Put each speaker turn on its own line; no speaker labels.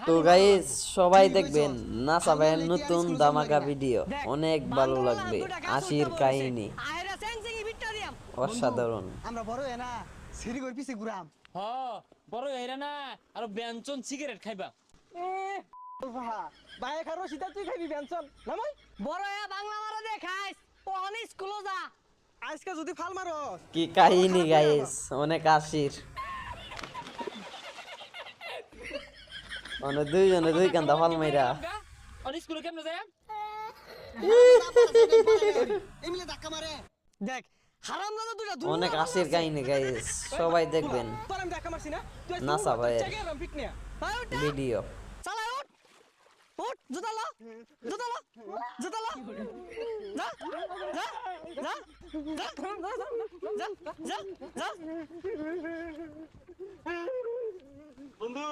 তো গাইস সবাই দেখবেন নাসা ভাইয়ের নতুন ধামাকা ভিডিও, অনেক ভালো লাগবে। আশির কাহিনী অসাধারণ।
আমরা বড় হই না সিঁড়ি করে পিছে ঘুরাম।
হ বড় হইরা না আর ব্যঞ্জন সিগারেট খাইবা।
ভাই খারো সিধা তুই খাবি বেনসন নামাই
বড় হয়ে বাংলা মারা দে খাইস ওখানে স্কুলে যা।
আজকে যদি ফাল মারো
কি কাহিনী গাইস, অনেক আশির। অনেক দুইজনে দুই কান্দা ফাল মাইরা।
আর স্কুলে কেমনে যায়?
এমনি ধাক্কা মারে
দেখ হারামজাদা দুইটা দুই
অনেক আশির কাহিনী গাইস, সবাই দেখবেন
তোর আমি ধাক্কা মারছি না তুই
নাসা ভাইয়ের
জায়গায় ফিট নিয়া
ভিডিও।
চালা উঠ উঠ জুতা লা জুতা লা জুতা লা যা যা যা যা যা যা
বন্ধু